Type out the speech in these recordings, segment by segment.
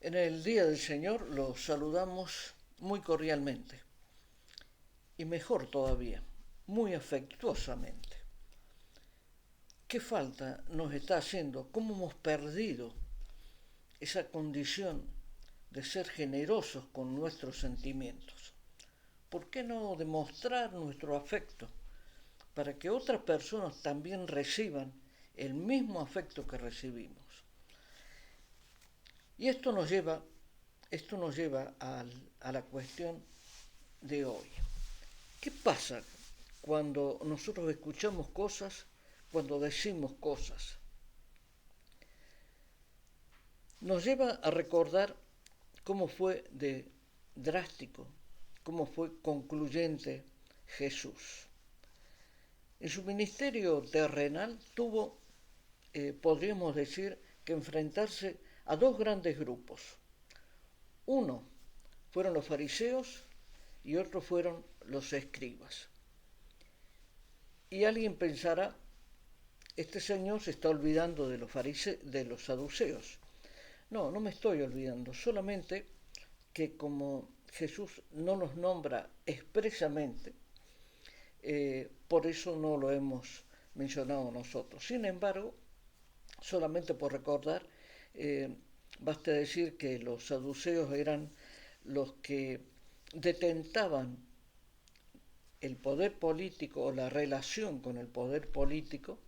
En el Día del Señor los saludamos muy cordialmente y mejor todavía, muy afectuosamente. ¿Qué falta nos está haciendo? ¿Cómo hemos perdido esa condición de ser generosos con nuestros sentimientos? ¿Por qué no demostrar nuestro afecto para que otras personas también reciban el mismo afecto que recibimos? Y esto nos lleva a la cuestión de hoy. ¿Qué pasa cuando nosotros escuchamos cosas, cuando decimos cosas? Nos lleva a recordar cómo fue de drástico, cómo fue concluyente Jesús. En su ministerio terrenal tuvo, podríamos decir, que enfrentarse a dos grandes grupos. Uno fueron los fariseos y otro fueron los escribas. Y alguien pensará, este señor se está olvidando de los saduceos. No, no me estoy olvidando, solamente que como Jesús no los nombra expresamente, por eso no lo hemos mencionado nosotros. Sin embargo, solamente por recordar, eh, basta decir que los saduceos eran los que detentaban el poder político o la relación con el poder político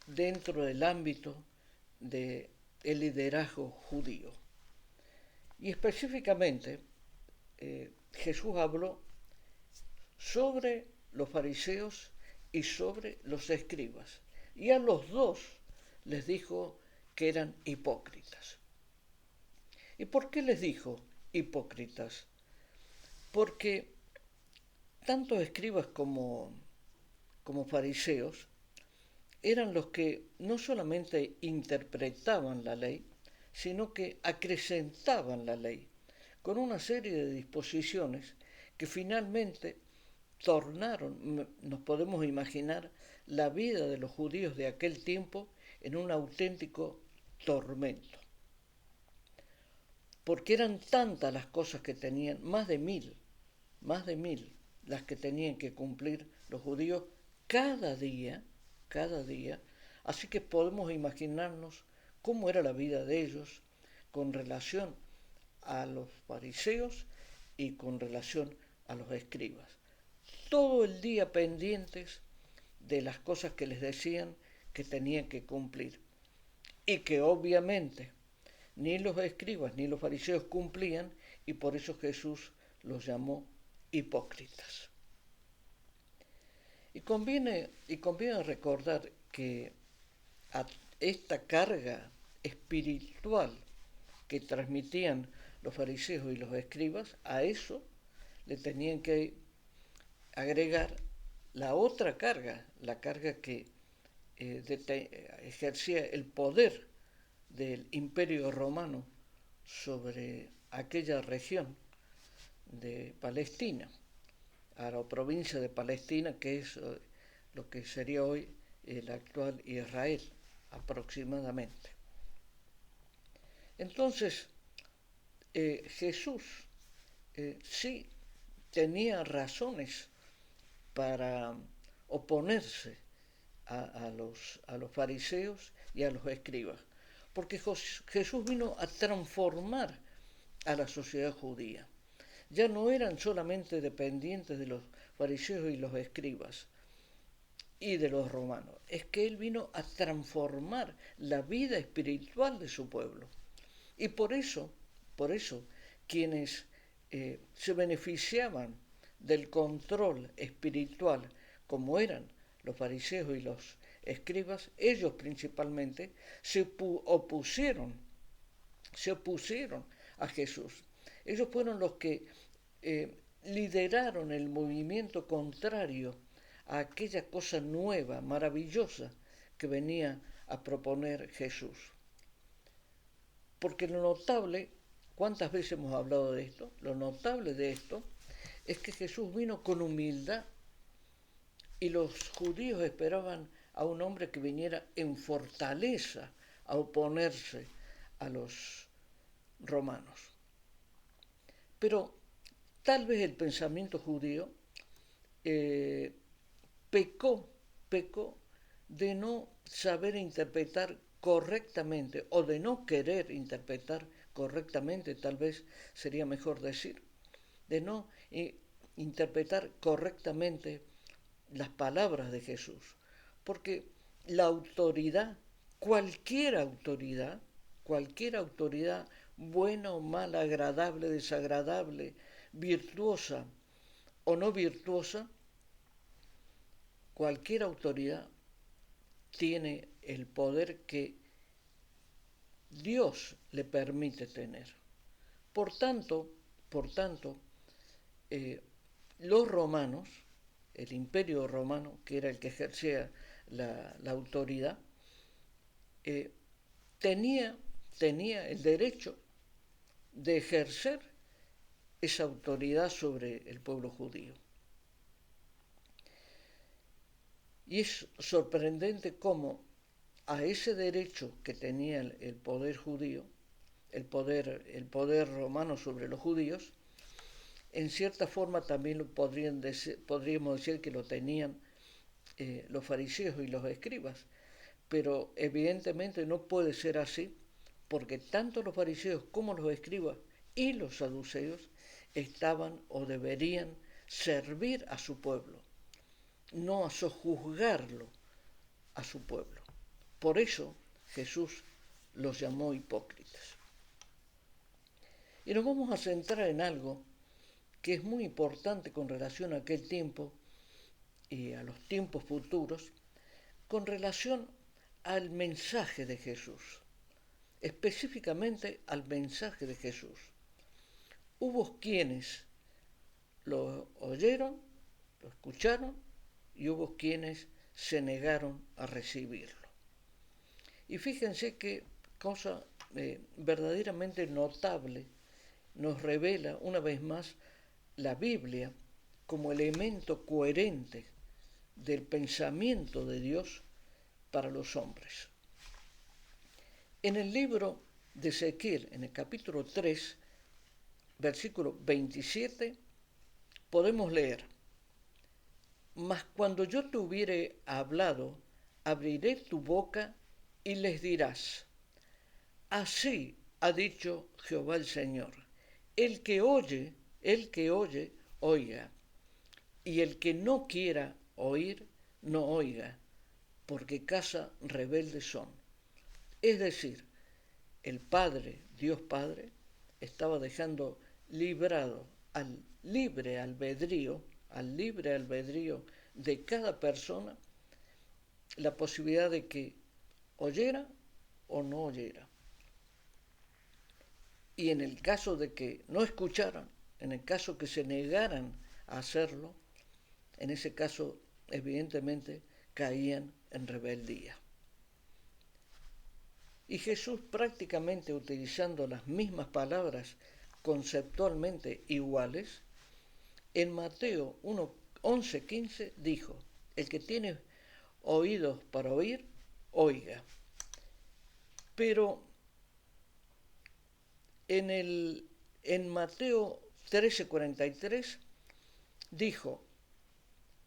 dentro del ámbito del liderazgo judío. Y específicamente Jesús habló sobre los fariseos y sobre los escribas. Y a los dos les dijo que eran hipócritas. ¿Y por qué les dijo hipócritas? Porque tanto escribas como fariseos eran los que no solamente interpretaban la ley, sino que acrecentaban la ley con una serie de disposiciones que finalmente tornaron, nos podemos imaginar, la vida de los judíos de aquel tiempo en un auténtico tormento. Porque eran tantas las cosas que tenían, más de mil las que tenían que cumplir los judíos cada día, cada día. Así que podemos imaginarnos cómo era la vida de ellos con relación a los fariseos y con relación a los escribas. Todo el día pendientes de las cosas que les decían que tenían que cumplir y que obviamente ni los escribas ni los fariseos cumplían y por eso Jesús los llamó hipócritas. Y conviene recordar que a esta carga espiritual que transmitían los fariseos y los escribas, a eso le tenían que agregar la otra carga, la carga que ejercía el poder del imperio romano sobre aquella región de Palestina, a la provincia de Palestina, que es lo que sería hoy el actual Israel aproximadamente. Entonces, Jesús sí tenía razones para oponerse a los fariseos y a los escribas, porque Jesús vino a transformar a la sociedad judía. Ya no eran solamente dependientes de los fariseos y los escribas y de los romanos, es que Él vino a transformar la vida espiritual de su pueblo. Y por eso, quienes se beneficiaban del control espiritual, como eran los fariseos y los escribas, ellos principalmente se opusieron a Jesús. Ellos fueron los que lideraron el movimiento contrario a aquella cosa nueva, maravillosa que venía a proponer Jesús. Porque lo notable, ¿cuántas veces hemos hablado de esto? Lo notable de esto es que Jesús vino con humildad y los judíos esperaban a un hombre que viniera en fortaleza a oponerse a los romanos. Pero tal vez el pensamiento judío pecó de no saber interpretar correctamente o de no querer interpretar correctamente, tal vez sería mejor decir, de no interpretar correctamente las palabras de Jesús. Porque la autoridad, cualquier autoridad, buena o mala, agradable, desagradable, virtuosa o no virtuosa, cualquier autoridad tiene el poder que Dios le permite tener. Por tanto, los romanos, el imperio romano, que era el que ejercía la autoridad, tenía el derecho de ejercer esa autoridad sobre el pueblo judío. Y es sorprendente cómo a ese derecho que tenía el poder judío, el poder romano sobre los judíos, en cierta forma también podríamos decir que lo tenían los fariseos y los escribas, pero evidentemente no puede ser así, porque tanto los fariseos como los escribas y los saduceos estaban o deberían servir a su pueblo, no a sojuzgarlo a su pueblo. Por eso Jesús los llamó hipócritas. Y nos vamos a centrar en algo que es muy importante con relación a aquel tiempo y a los tiempos futuros, con relación al mensaje de Jesús, específicamente al mensaje de Jesús. Hubo quienes lo oyeron, lo escucharon, y hubo quienes se negaron a recibirlo. Y fíjense qué cosa verdaderamente notable nos revela una vez más la Biblia como elemento coherente del pensamiento de Dios para los hombres. En el libro de Ezequiel, en el capítulo 3, versículo 27, podemos leer: Mas cuando yo te hubiere hablado, abriré tu boca y les dirás: Así ha dicho Jehová el Señor. El que oye, oiga, y el que no quiera oír, no oiga, porque casa rebelde son. Es decir, el Padre, Dios Padre, estaba dejando librado al libre albedrío de cada persona la posibilidad de que oyera o no oyera. Y en el caso de que no escucharan, en el caso que se negaran a hacerlo, en ese caso evidentemente caían en rebeldía. Y Jesús, prácticamente utilizando las mismas palabras conceptualmente iguales, en Mateo 11:15 dijo: el que tiene oídos para oír, oiga. Pero en Mateo 13:43 dijo: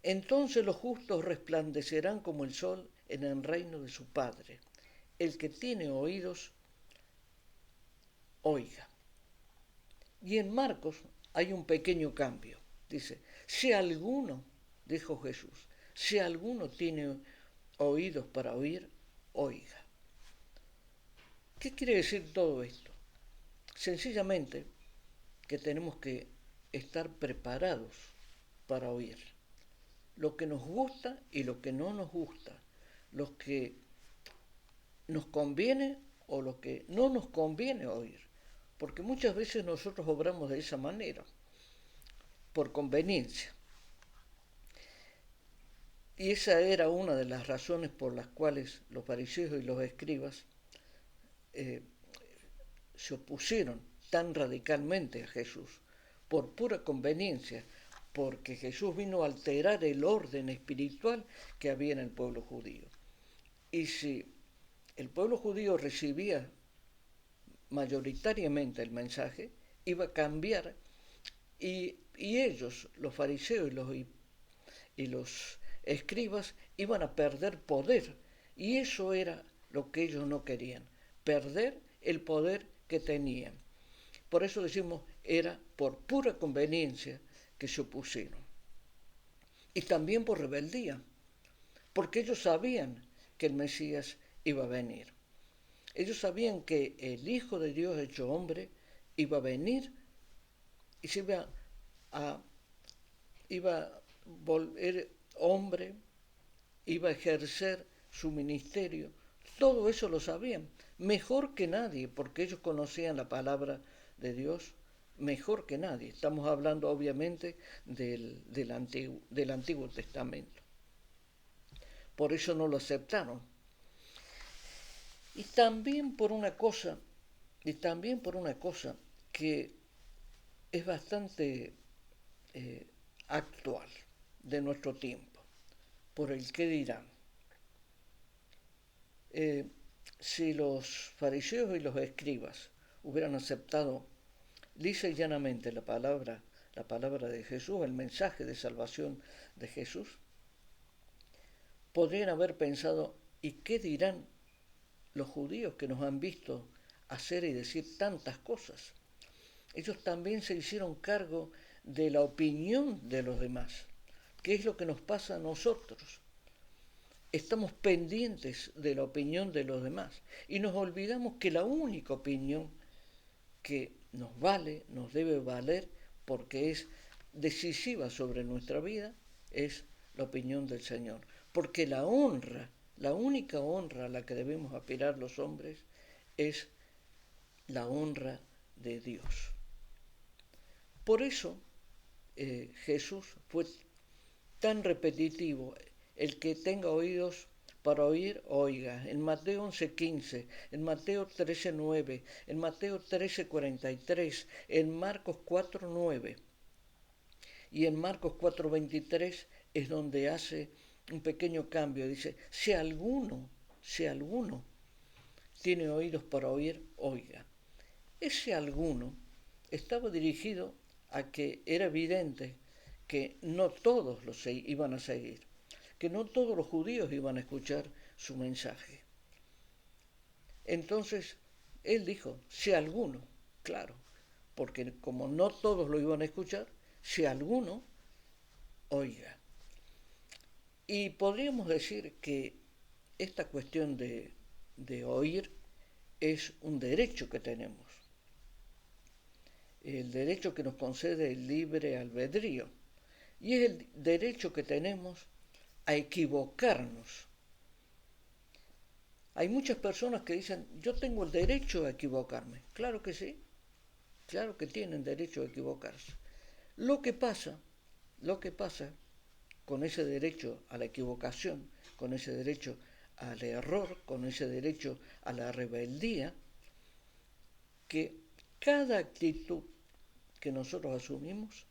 entonces los justos resplandecerán como el sol en el reino de su Padre. El que tiene oídos, oiga. Y en Marcos hay un pequeño cambio. Dice: si alguno, dijo Jesús, si alguno tiene oídos para oír, oiga. ¿Qué quiere decir todo esto? Sencillamente que tenemos que estar preparados para oír lo que nos gusta y lo que no nos gusta, lo que nos conviene o lo que no nos conviene oír, porque muchas veces nosotros obramos de esa manera, por conveniencia. Y esa era una de las razones por las cuales los fariseos y los escribas se opusieron tan radicalmente a Jesús, por pura conveniencia, porque Jesús vino a alterar el orden espiritual que había en el pueblo judío. Y si el pueblo judío recibía mayoritariamente el mensaje, iba a cambiar y ellos, los fariseos y los escribas, iban a perder poder. Y eso era lo que ellos no querían, perder el poder que tenían. Por eso decimos, era por pura conveniencia que se opusieron. Y también por rebeldía, porque ellos sabían que el Mesías iba a venir. Ellos sabían que el Hijo de Dios hecho hombre iba a venir y se iba a volver hombre, iba a ejercer su ministerio. Todo eso lo sabían, mejor que nadie, porque ellos conocían la palabra de Dios mejor que nadie. Estamos hablando obviamente del Antiguo Testamento. Por eso no lo aceptaron. Y también por una cosa, que es bastante actual de nuestro tiempo, por el qué dirán. Si los fariseos y los escribas hubieran aceptado lisa y llanamente la palabra de Jesús, el mensaje de salvación de Jesús, podrían haber pensado, ¿y qué dirán los judíos que nos han visto hacer y decir tantas cosas? Ellos también se hicieron cargo de la opinión de los demás. ¿Qué es lo que nos pasa a nosotros? Estamos pendientes de la opinión de los demás y nos olvidamos que la única opinión que nos vale, nos debe valer, porque es decisiva sobre nuestra vida, es la opinión del Señor. Porque la única honra a la que debemos aspirar los hombres, es la honra de Dios. Por eso Jesús fue tan repetitivo. El que tenga oídos para oír, oiga. En Mateo 11:15, en Mateo 13:9, en Mateo 13:43, en Marcos 4:9. Y en Marcos 4:23 es donde hace un pequeño cambio. Dice, si alguno tiene oídos para oír, oiga. Ese alguno estaba dirigido a que era evidente que no todos los iban a seguir, que no todos los judíos iban a escuchar su mensaje. Entonces, él dijo, si alguno, claro, porque como no todos lo iban a escuchar, si alguno, oiga. Y podríamos decir que esta cuestión de oír es un derecho que tenemos, el derecho que nos concede el libre albedrío, y es el derecho que tenemos a equivocarnos. Hay muchas personas que dicen, yo tengo el derecho a equivocarme. Claro que sí, claro que tienen derecho a equivocarse. Lo que pasa con ese derecho a la equivocación, con ese derecho al error, con ese derecho a la rebeldía, que cada actitud que nosotros asumimos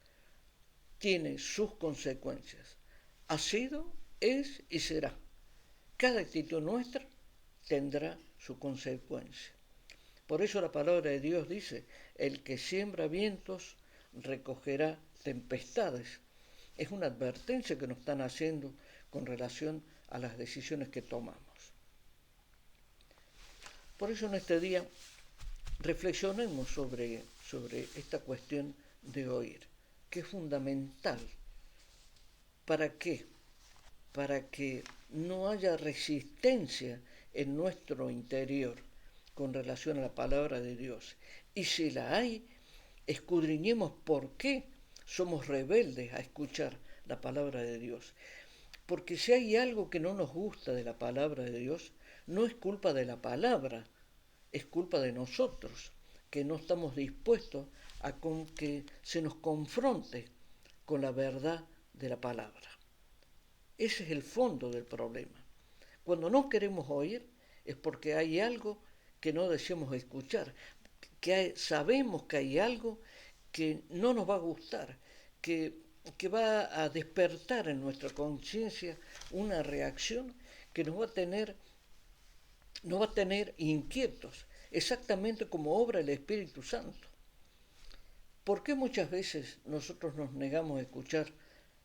tiene sus consecuencias. Ha sido, es y será. Cada actitud nuestra tendrá su consecuencia. Por eso la palabra de Dios dice, el que siembra vientos recogerá tempestades. Es una advertencia que nos están haciendo con relación a las decisiones que tomamos. Por eso en este día reflexionemos sobre esta cuestión de oír, que es fundamental. ¿Para qué? Para que no haya resistencia en nuestro interior con relación a la palabra de Dios. Y si la hay, escudriñemos por qué somos rebeldes a escuchar la palabra de Dios. Porque si hay algo que no nos gusta de la palabra de Dios, no es culpa de la palabra, es culpa de nosotros, que no estamos dispuestos a que se nos confronte con la verdad de la palabra. Ese es el fondo del problema. Cuando no queremos oír es porque hay algo que no deseamos escuchar, sabemos que hay algo que no nos va a gustar, que va a despertar en nuestra conciencia una reacción que nos va a tener inquietos. exactamente como obra el Espíritu Santo. ¿Por qué muchas veces nosotros nos negamos a escuchar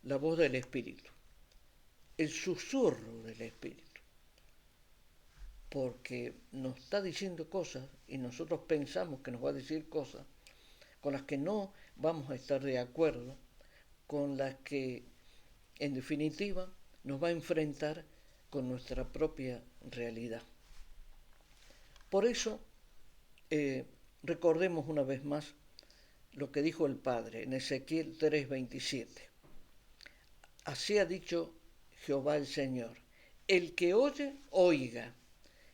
la voz del Espíritu? El susurro del Espíritu. Porque nos está diciendo cosas y nosotros pensamos que nos va a decir cosas con las que no vamos a estar de acuerdo, con las que en definitiva nos va a enfrentar con nuestra propia realidad. Por eso, recordemos una vez más lo que dijo el Padre en Ezequiel 3:27. Así ha dicho Jehová el Señor: el que oye, oiga,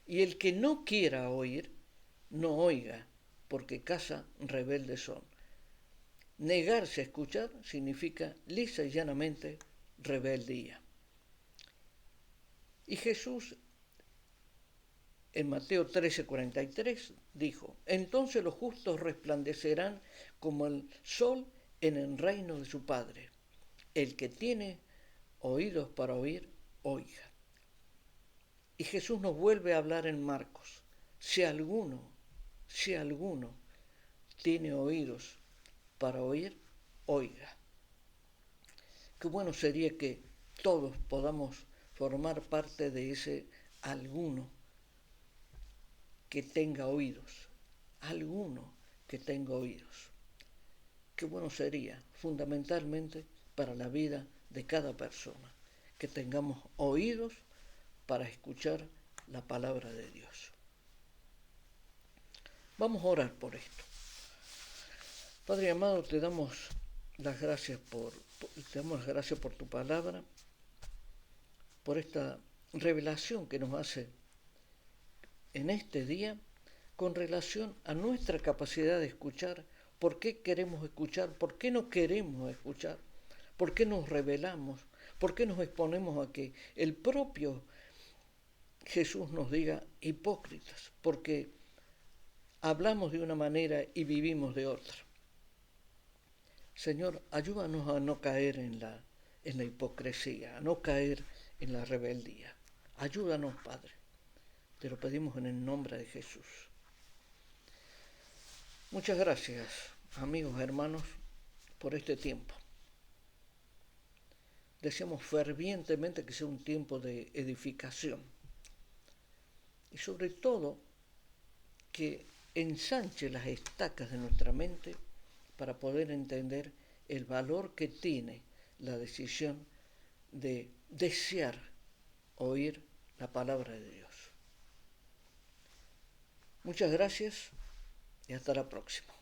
y el que no quiera oír, no oiga, porque casa rebeldes son. Negarse a escuchar significa lisa y llanamente rebeldía. Y Jesús en Mateo 13:43 dijo: entonces los justos resplandecerán como el sol en el reino de su Padre. El que tiene oídos para oír, oiga. Y Jesús nos vuelve a hablar en Marcos: si alguno tiene oídos para oír, oiga. Qué bueno sería que todos podamos formar parte de ese alguno que tenga oídos, alguno que tenga oídos. Qué bueno sería, fundamentalmente, para la vida de cada persona, que tengamos oídos para escuchar la palabra de Dios. Vamos a orar por esto. Padre amado, te damos las gracias por tu palabra, por esta revelación que nos hace en este día con relación a nuestra capacidad de escuchar, por qué queremos escuchar, por qué no queremos escuchar, por qué nos rebelamos, por qué nos exponemos a que el propio Jesús nos diga hipócritas, porque hablamos de una manera y vivimos de otra. Señor, ayúdanos a no caer en la hipocresía, a no caer en la rebeldía. Ayúdanos, Padre. Te lo pedimos en el nombre de Jesús. Muchas gracias, amigos, hermanos, por este tiempo. Deseamos fervientemente que sea un tiempo de edificación y sobre todo que ensanche las estacas de nuestra mente para poder entender el valor que tiene la decisión de desear oír la palabra de Dios. Muchas gracias y hasta la próxima.